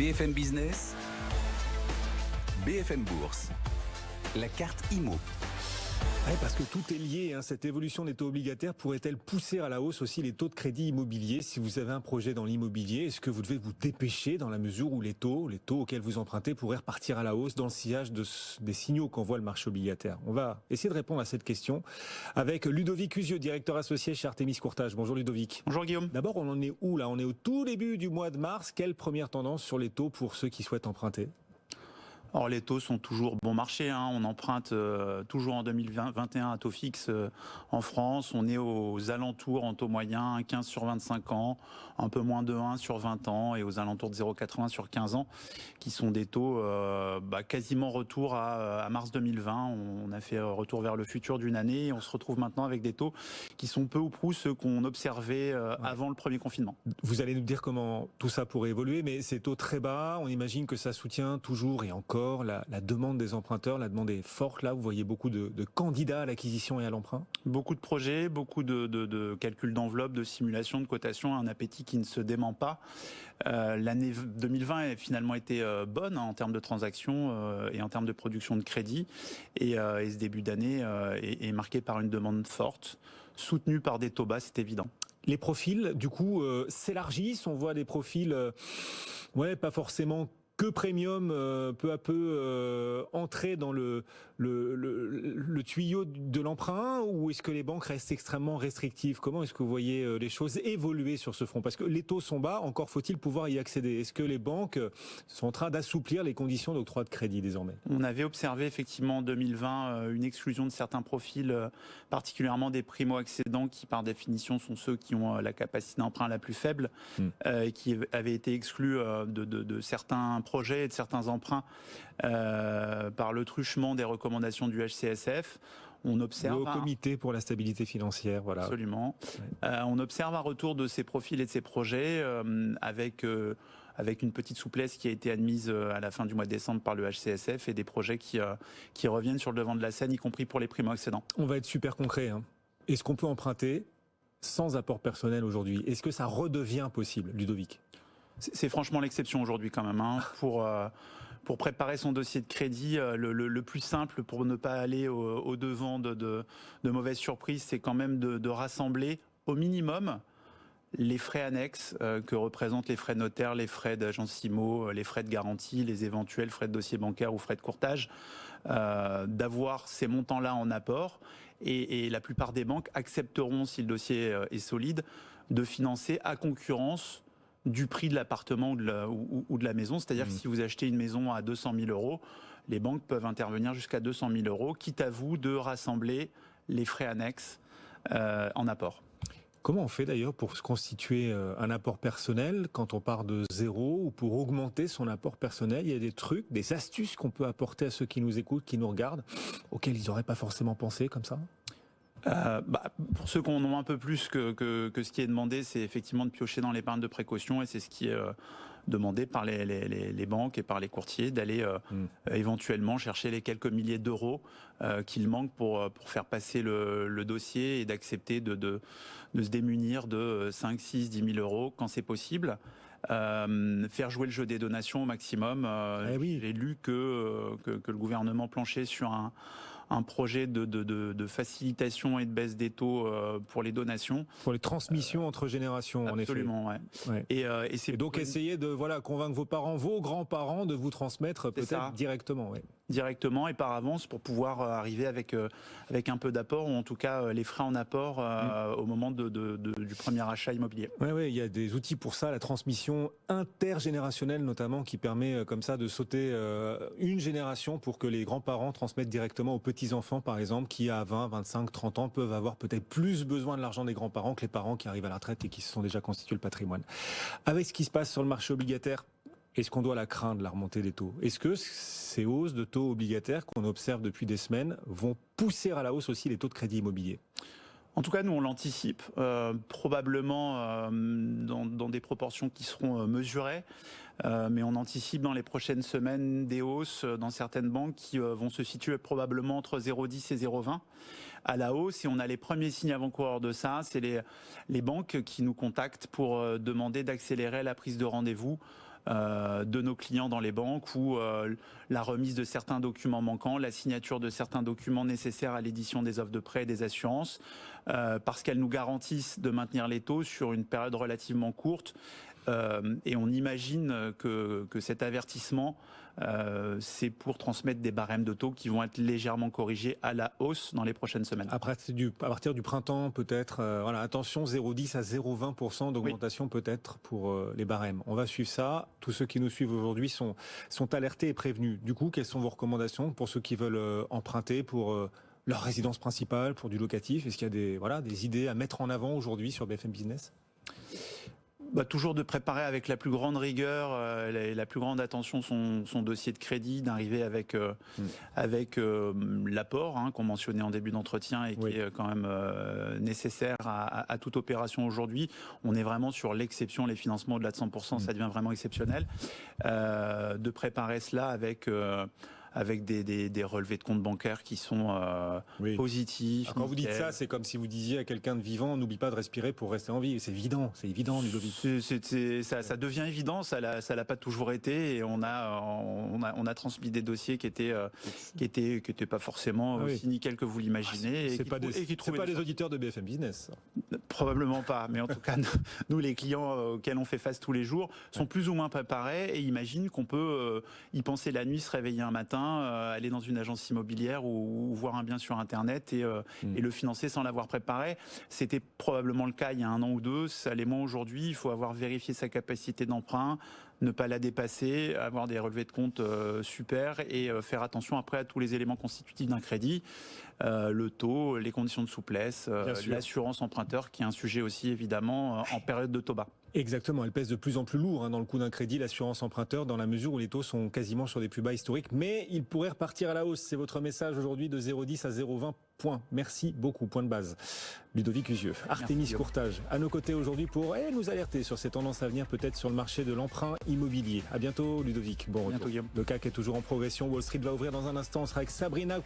BFM Business, BFM Bourse, la carte IMO. Ouais, parce que tout est lié, cette évolution des taux obligataires pourrait-elle pousser à la hausse aussi les taux de crédit immobilier? Si vous avez un projet dans l'immobilier, est-ce que vous devez vous dépêcher dans la mesure où les taux auxquels vous empruntez pourraient repartir à la hausse dans le sillage des signaux qu'envoie le marché obligataire? On va essayer de répondre à cette question avec Ludovic Usieux, directeur associé chez Artemis Courtage. Bonjour Ludovic. Bonjour Guillaume. D'abord, on en est où là? On est au tout début du mois de mars. Quelle première tendance sur les taux pour ceux qui souhaitent emprunter? Alors les taux sont toujours bon marché, on emprunte toujours en 2021 à taux fixe en France. On est aux alentours en taux moyen 15 sur 25 ans, un peu moins de 1 sur 20 ans et aux alentours de 0,80 sur 15 ans, qui sont des taux quasiment retour à mars 2020. On a fait retour vers le futur d'une année et on se retrouve maintenant avec des taux qui sont peu ou prou ceux qu'on observait avant le premier confinement. Vous allez nous dire comment tout ça pourrait évoluer, mais ces taux très bas, on imagine que ça soutient toujours et encore la demande des emprunteurs. La demande est forte là, vous voyez beaucoup de candidats à l'acquisition et à l'emprunt? Beaucoup de projets, beaucoup de calculs d'enveloppe, de simulation, de cotation, un appétit qui ne se dément pas. L'année 2020 a finalement été bonne en termes de transactions et en termes de production de crédit. Et ce début d'année est marqué par une demande forte, soutenue par des taux bas, c'est évident. Les profils, du coup, s'élargissent. On voit des profils, pas forcément que premium, peu à peu entrer dans le tuyau de l'emprunt, ou est-ce que les banques restent extrêmement restrictives? Comment est-ce que vous voyez les choses évoluer sur ce front? Parce que les taux sont bas, encore faut-il pouvoir y accéder. Est-ce que les banques sont en train d'assouplir les conditions d'octroi de crédit désormais? On avait observé effectivement en 2020 une exclusion de certains profils, particulièrement des primo-accédants qui par définition sont ceux qui ont la capacité d'emprunt la plus faible, qui avaient été exclus de certains projets et de certains emprunts par le truchement des recommandations du HCSF. On observe le Haut Comité pour la stabilité financière, voilà. Absolument. Ouais. On observe un retour de ces profils et de ces projets avec une petite souplesse qui a été admise à la fin du mois de décembre par le HCSF et des projets qui reviennent sur le devant de la scène, y compris pour les primo-accédants. On va être super concret. Est-ce qu'on peut emprunter sans apport personnel aujourd'hui? Est-ce que ça redevient possible, Ludovic? C'est franchement l'exception aujourd'hui quand même. Pour préparer son dossier de crédit, le plus simple pour ne pas aller au devant de mauvaises surprises, c'est quand même de rassembler au minimum les frais annexes que représentent les frais de notaire, les frais d'agence IMO, les frais de garantie, les éventuels frais de dossier bancaire ou frais de courtage, d'avoir ces montants-là en apport. Et la plupart des banques accepteront, si le dossier est solide, de financer à concurrence du prix de l'appartement ou de la maison. C'est-à-dire que si vous achetez une maison à 200 000 euros, les banques peuvent intervenir jusqu'à 200 000 euros, quitte à vous de rassembler les frais annexes en apport. Comment on fait d'ailleurs pour se constituer un apport personnel quand on part de zéro, ou pour augmenter son apport personnel? Il y a des trucs, des astuces qu'on peut apporter à ceux qui nous écoutent, qui nous regardent, auxquels ils n'auraient pas forcément pensé comme ça? Pour ceux qui en ont un peu plus que ce qui est demandé, c'est effectivement de piocher dans l'épargne de précaution, et c'est ce qui est demandé par les banques et par les courtiers, d'aller éventuellement chercher les quelques milliers d'euros qu'il manque pour faire passer le dossier, et d'accepter de se démunir de 5, 6, 10 000 euros quand c'est possible. Faire jouer le jeu des donations au maximum. J'ai lu que le gouvernement planchait sur un projet de facilitation et de baisse des taux pour les donations. Pour les transmissions entre générations, en effet. Absolument, ouais. Et c'est donc essayer de convaincre vos parents, vos grands-parents de vous transmettre peut-être directement. Ouais. Directement et par avance, pour pouvoir arriver avec un peu d'apport, ou en tout cas les frais en apport au moment du premier achat immobilier. Oui, il y a des outils pour ça, la transmission intergénérationnelle notamment, qui permet comme ça de sauter une génération pour que les grands-parents transmettent directement aux petits-enfants, par exemple, qui à 20, 25, 30 ans peuvent avoir peut-être plus besoin de l'argent des grands-parents que les parents qui arrivent à la retraite et qui se sont déjà constitués le patrimoine. Avec ce qui se passe sur le marché obligataire, est-ce qu'on doit la craindre, la remontée des taux? Est-ce que ces hausses de taux obligataires qu'on observe depuis des semaines vont pousser à la hausse aussi les taux de crédit immobilier? En tout cas, nous, on l'anticipe, probablement dans des proportions qui seront mesurées, mais on anticipe dans les prochaines semaines des hausses dans certaines banques qui vont se situer probablement entre 0,10 et 0,20 à la hausse. Et on a les premiers signes avant-coureurs de ça, c'est les banques qui nous contactent pour demander d'accélérer la prise de rendez-vous de nos clients dans les banques ou la remise de certains documents manquants, la signature de certains documents nécessaires à l'édition des offres de prêt et des assurances, parce qu'elles nous garantissent de maintenir les taux sur une période relativement courte. Et on imagine que cet avertissement, c'est pour transmettre des barèmes de taux qui vont être légèrement corrigés à la hausse dans les prochaines semaines. À partir du printemps, peut-être, voilà, attention, 0,10 à 0,20% d'augmentation peut-être pour les barèmes. On va suivre ça. Tous ceux qui nous suivent aujourd'hui sont alertés et prévenus. Du coup, quelles sont vos recommandations pour ceux qui veulent emprunter pour leur résidence principale, pour du locatif? Est-ce qu'il y a des idées à mettre en avant aujourd'hui sur BFM Business? Toujours de préparer avec la plus grande rigueur et la plus grande attention son dossier de crédit, d'arriver avec l'apport qu'on mentionnait en début d'entretien et qui est quand même nécessaire à toute opération aujourd'hui. On est vraiment sur l'exception, les financements au-delà de 100%, ça devient vraiment exceptionnel. De préparer cela avec des relevés de compte bancaires qui sont positifs. Quand vous dites ça, c'est comme si vous disiez à quelqu'un de vivant, n'oublie pas de respirer pour rester en vie. C'est évident, Ludovic. Ça devient évident, ça l'a pas toujours été, et on a transmis des dossiers qui étaient pas forcément aussi nickels que vous l'imaginez. C'est pas des auditeurs de BFM Business. Probablement pas, mais en tout cas, nous les clients auxquels on fait face tous les jours sont plus ou moins préparés et imaginent qu'on peut y penser la nuit, se réveiller un matin, aller dans une agence immobilière ou voir un bien sur Internet et le financer sans l'avoir préparé. C'était probablement le cas il y a 1 an ou 2, ça l'est moins aujourd'hui. Il faut avoir vérifié sa capacité d'emprunt, ne pas la dépasser, avoir des relevés de compte super et faire attention après à tous les éléments constitutifs d'un crédit, le taux, les conditions de souplesse, l'assurance emprunteur qui est un sujet aussi évidemment en période de taux bas. Exactement, elle pèse de plus en plus lourd dans le coût d'un crédit, l'assurance emprunteur, dans la mesure où les taux sont quasiment sur des plus bas historiques, mais il pourrait repartir à la hausse. C'est votre message aujourd'hui de 0,10 à 0,20 points. Merci beaucoup, point de base. Ludovic Usieux, Artémis Courtage, à nos côtés aujourd'hui pour nous alerter sur ces tendances à venir, peut-être sur le marché de l'emprunt immobilier. À bientôt Ludovic. Bon, bientôt, Guillaume. Le CAC est toujours en progression, Wall Street va ouvrir dans un instant, on sera avec Sabrina